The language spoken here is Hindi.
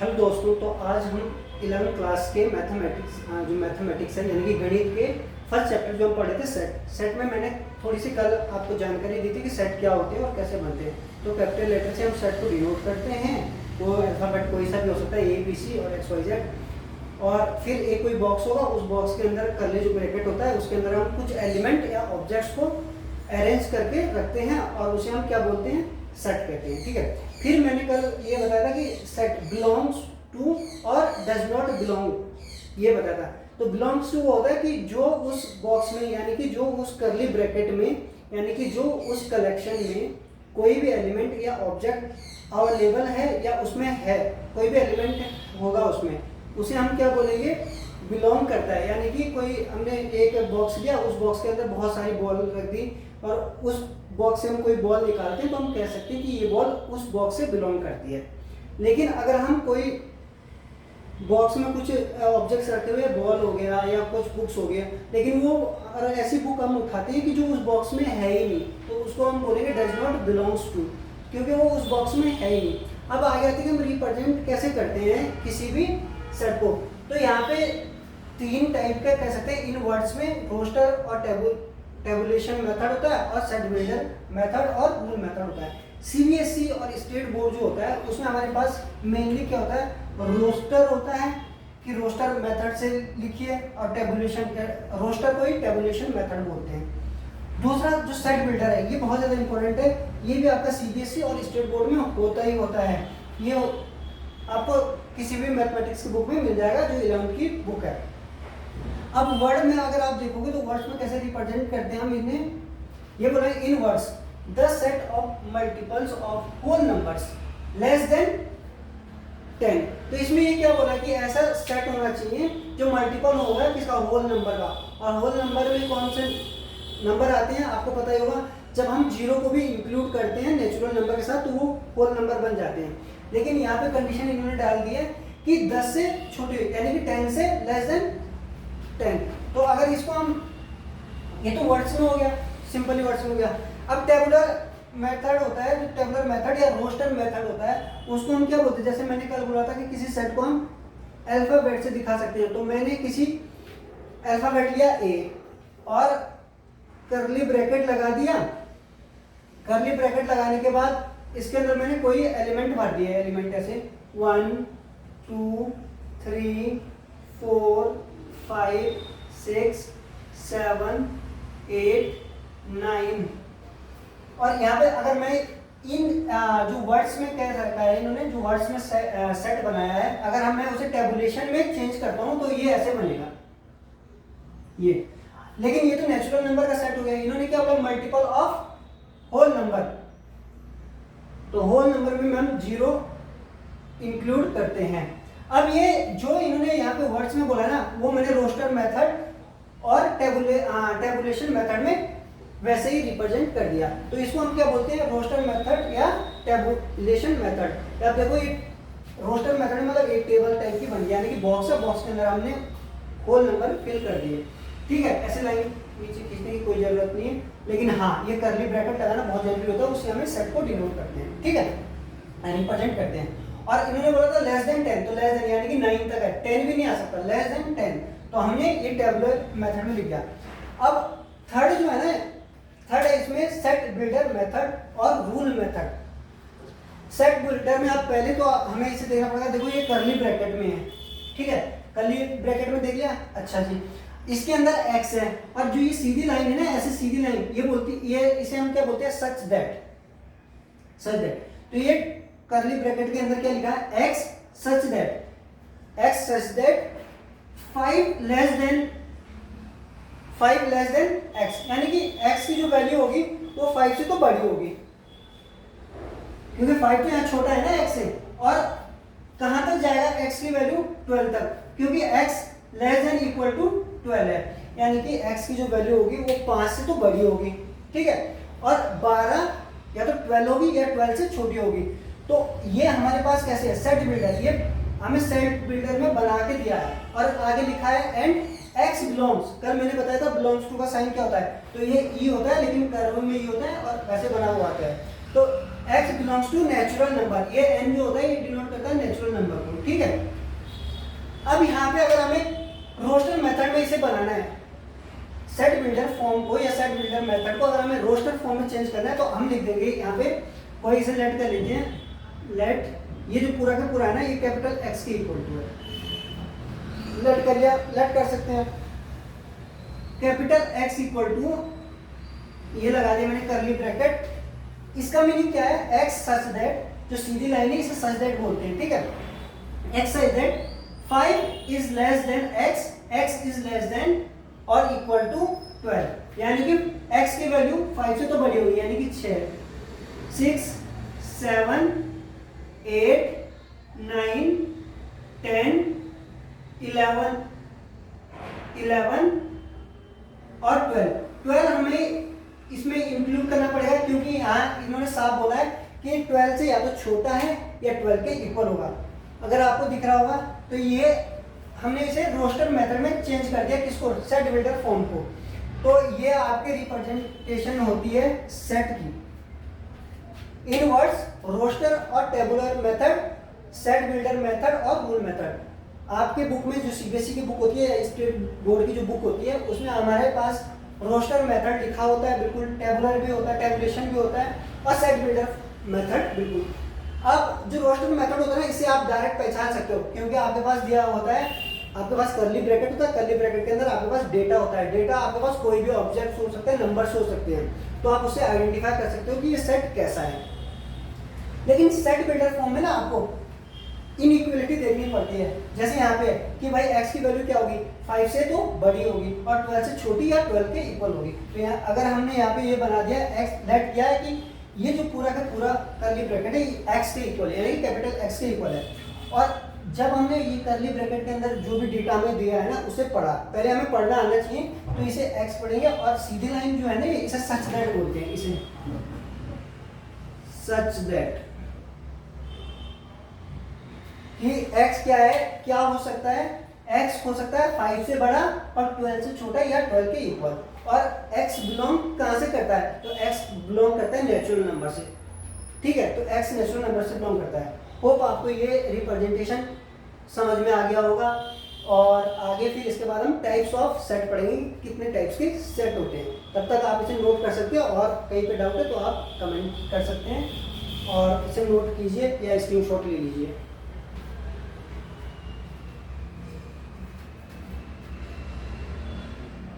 हेलो दोस्तों, तो आज हम 11वीं क्लास के मैथमेटिक्स है यानी कि गणित के फर्स्ट चैप्टर जो हम पढ़े थे सेट में मैंने थोड़ी सी कल आपको जानकारी दी थी कि सेट क्या होते हैं और कैसे बनते हैं। तो कैपिटल लेटर से हम सेट को डिनोट करते हैं। वो अल्फ़ाबेट कोई सा भी हो सकता है, ए बी सी और एक्स वाई जेड। और फिर एक कोई बॉक्स होगा, उस बॉक्स के अंदर कर्ली जो ब्रैकेट होता है उसके अंदर हम कुछ एलिमेंट या ऑब्जेक्ट्स को अरेंज करके रखते हैं और उसे हम क्या बोलते हैं, सेट कहते हैं। ठीक है। फिर मैंने कल ये बताया था कि सेट बिलोंग्स टू और डज नॉट बिलोंग, ये बताया था। तो बिलोंग्स टू होता है कि जो उस बॉक्स में यानी कि जो उस कर्ली ब्रैकेट में यानी कि जो उस कलेक्शन में कोई भी एलिमेंट या ऑब्जेक्ट अवेलेबल है या उसमें है, कोई भी एलिमेंट होगा उसमें, उसे हम क्या बोलेंगे, बिलोंग करता है। यानी कि कोई हमने एक बॉक्स लिया, उस बॉक्स के अंदर बहुत सारी बॉल रख दी और उस बॉक्स से हम कोई बॉल निकालते हैं तो हम कह सकते हैं कि ये बॉल उस बॉक्स से बिलोंग करती है। लेकिन अगर हम कोई बॉक्स में कुछ ऑब्जेक्ट्स रखे हुए, बॉल हो गया या कुछ बुक्स हो गया, लेकिन वो अगर ऐसी बुक हम उठाते हैं कि जो उस बॉक्स में है ही नहीं, तो उसको हम बोलेंगे डज नॉट बिलोंग्स टू, क्योंकि वो उस बॉक्स में है ही नहीं। अब आगे आते हैं कि हम रिप्रेजेंट कैसे करते हैं किसी भी सेट को। तो यहाँ पे तीन टाइप का कह सकते हैं इन वर्ड्स में, रोस्टर और टेबुलेशन मेथड होता है और सेट बिल्डर मेथड और रूल मेथड होता है। सीबीएसई और स्टेट बोर्ड जो होता है उसमें हमारे पास मेनली क्या होता है, रोस्टर होता है कि रोस्टर मेथड से लिखिए और टेबुलेशन, रोस्टर को ही टेबुलेशन मेथड बोलते हैं। दूसरा जो सेट बिल्डर है ये बहुत ज़्यादा इंपॉर्टेंट है, ये भी आपका सीबीएसई और स्टेट बोर्ड में होता ही होता है। ये आपको किसी भी मैथमेटिक्स की बुक में मिल जाएगा जो 11वीं की बुक है। अब वर्ड में अगर आप देखोगे तो वर्ड्स में कैसे रिप्रेजेंट करते हैं हम इन्हें, ये बोला है in words the set of multiples of whole numbers less than 10। तो इसमें ये क्या बोला कि ऐसा सेट होना चाहिए जो मल्टीपल होगा किसका, होल नंबर का। और होल नंबर में कौन से नंबर आते हैं आपको पता ही होगा, जब हम जीरो को भी इंक्लूड करते हैं नेचुरल नंबर के साथ तो वो होल नंबर बन जाते हैं। लेकिन यहाँ पे कंडीशन इन्होंने डाल दी है कि 10 से छोटे यानी कि 10 से लेस देन 10। तो अगर इसको हम, ये तो वर्ड्स में हो गया, सिंपली वर्ड्स में हो गया। अब टेबुलर मेथड होता है, जो टेबुलर मेथड या रोस्टर मेथड होता है उसको हम क्या बोलते हैं, जैसे मैंने कल बोला था कि किसी सेट को हम अल्फाबेट से दिखा सकते हैं। तो मैंने किसी अल्फाबेट लिया ए और कर्ली ब्रैकेट लगा दिया। कर्ली ब्रैकेट लगाने के बाद इसके अंदर मैंने कोई एलिमेंट भर दिया, एलिमेंट ऐसे 1 2 3 4 5 6 7 8 9। और यहाँ पे अगर मैं इन जो वर्ड्स में कह रखा है इन्होंने, जो वर्ड्स में सेट बनाया है, अगर मैं उसे टेबुलेशन में चेंज करता हूँ तो ये ऐसे बनेगा ये। लेकिन ये तो नेचुरल नंबर का सेट हो गया, इन्होंने क्या बोला, मल्टीपल ऑफ होल नंबर। तो होल नंबर में हम 0 इंक्लूड करते हैं। अब ये जो इन्होंने यहाँ पे वर्ड्स में बोला ना, वो मैंने रोस्टर मेथड और टेबुलेशन मेथड में वैसे ही रिप्रेजेंट कर दिया। तो इसको हम क्या बोलते हैं, रोस्टर मेथड या टेबुलेशन मेथड। अब देखो ये रोस्टर मेथड मतलब एक टेबल टाइप की बन गई, यानी कि बॉक्स है, बॉक्स के अंदर हमने होल नंबर फिल कर दिए। ठीक है, ऐसे लाइन नीचे खींचने की कोई जरूरत नहीं है। लेकिन हाँ, ये कर्ली ब्रैकेट लगाना बहुत जरूरी होता है, उससे हमें सेट को डिनोट करते हैं। ठीक है, रिप्रेजेंट करते हैं। और इन्होंने बोला था लेस देन 10, तो लेस देन यानी कि 9 तक है, 10 भी नहीं आ सकता, लेस देन 10। तो हमने ये टेबुलर मेथड में लिख दिया। अब थर्ड जो है ना, थर्ड है इसमें सेट बिल्डर मेथड और रूल मेथड। सेट बिल्डर में आप पहले तो हमें इसे देखना पड़ेगा, देखो ये कर्ली ब्रैकेट में है। ठीक है, कर्ली ब्रैकेट में देख लिया, अच्छा जी। इसके अंदर x है और जो ये सीधी लाइन है ना, ऐसे सीधी लाइन ये बोलती, ये इसे हम क्या बोलते हैं, सच दैट। तो ये कर्ली ब्रैकेट के अंदर क्या लिखा है, x such that 5 less than x, यानी कि x की जो वैल्यू होगी वो 5 से तो बड़ी होगी, क्योंकि 5 तो यहाँ छोटा है ना x से। और कहां तक जाएगा x की वैल्यू, 12 तक, क्योंकि x less than equal to 12 है, यानी कि x की जो वैल्यू होगी वो 5 से तो बड़ी होगी। ठीक है, और 12 या तो 12 होगी या 12 से छोटी होगी। तो ये हमारे पास कैसे है, सेट बिल्डर, ये हमें सेट बिल्डर में बना के दिया है। और आगे लिखा है एंड x बिलोंग्स, कल मैंने बताया था बिलोंग्स टू का साइन क्या होता है, तो ये ई होता है लेकिन कर्व में ई होता है और वैसे बना हुआ आता है। तो x belongs to natural number, ये n जो होता है ये डिनोट करता है नेचुरल नंबर को। ठीक है। अब यहाँ पे अगर हमें रोस्टर मेथड में इसे बनाना है, सेट बिल्डर फॉर्म को या सेट बिल्डर मेथड को अगर हमें रोस्टर फॉर्म में चेंज करना है, तो हम लिख देंगे यहाँ पे, कोई इसे लेट कर लेते हैं, लेट ये जो पूरा का पूरा है ना, ये कैपिटल एक्स के इक्वल टू है, लेट कर लिया, लेट कर सकते हैं कैपिटल एक्स इक्वल टू, ये लगा दिया मैंने करली ब्रैकेट। इसका मीनिंग क्या है, एक्स सच दैट, जो सीधी लाइन है इसे सच दैट बोलते हैं, ठीक है। X such that 5 is less than x, x is less than और इक्वल टू 12, यानी कि x की वैल्यू 5 से तो बड़ी होगी, यानी कि 6, 6, 7, 8, 9, 10, 11 और 12 हमें इसमें इंक्लूड करना पड़ेगा, क्योंकि यहाँ इन्होंने साफ बोला है कि 12 से या तो छोटा है या 12 के इक्वल होगा। अगर आपको दिख रहा होगा तो ये हमने इसे रोस्टर मेथड में चेंज कर दिया, किसको, सेट बिल्डर फॉर्म को। तो ये आपके रिप्रेजेंटेशन होती है सेट की। इन वर्ड्स रोस्टर और tabular method, set builder method और रूल मेथड। आपके बुक में जो सीबीएसई की बुक होती है, स्टेट बोर्ड की जो बुक होती है, उसमें हमारे पास रोस्टर मेथड लिखा होता है, बिल्कुल टेबुलर भी होता है, टेबुलेशन भी होता है, और सेट बिल्डर मेथड बिल्कुल। अब जो रोस्टर मेथड होता है ना, इसे आप डायरेक्ट पहचान सकते हो, क्योंकि आपके पास दिया होता है, आपके पास कर्ली ब्रैकेट होता है, कर्ली ब्रैकेट के अंदर आपके पास डेटा होता है, डेटा आपके पास कोई भी ऑब्जेक्ट हो सकते हैं, नंबर्स हो सकते हैं, तो आप उससे आइडेंटिफाई कर सकते हो कि ये सेट कैसा है। लेकिन सेट बिल्डर फॉर्म में ना आपको इनइक्वलिटी देखनी पड़ती है, जैसे यहाँ पे कि भाई x की वैल्यू क्या होगी, 5 से तो बड़ी होगी और 12 से छोटी या 12 के इक्वल होगी। तो यहाँ अगर हमने यहाँ पे ये बना दिया x, लेट किया है कि ये जो पूरा का पूरा कर्ली ब्रैकेट है ये x के इक्वल है, यानी कि कैपिटल x के इक्वल है। और जब हमने ये कर्ली ब्रैकेट के अंदर जो भी डेटा हमें दिया है ना, उसे पढ़ा, पहले हमें पढ़ना आना चाहिए, तो इसे x पढ़ेंगे, और सीधी लाइन जो है ना, इसे सच दैट बोलते हैं, इसे सच दैट कि x क्या है, क्या हो सकता है, x हो सकता है 5 से बड़ा और 12 से छोटा या 12 के इक्वल। और x बिलोंग कहाँ से करता है, तो x बिलोंग करता है नेचुरल नंबर से, ठीक है। तो x नेचुरल नंबर से बिलोंग करता है। होप आपको ये रिप्रेजेंटेशन समझ में आ गया होगा। और आगे फिर इसके बाद हम टाइप्स ऑफ सेट पढ़ेंगे, कितने टाइप्स के सेट होते हैं। तब तक आप इसे नोट कर सकते हो, और कहीं पे डाउट है तो आप कमेंट कर सकते हैं, और इसे नोट कीजिए या स्क्रीनशॉट ले लीजिए।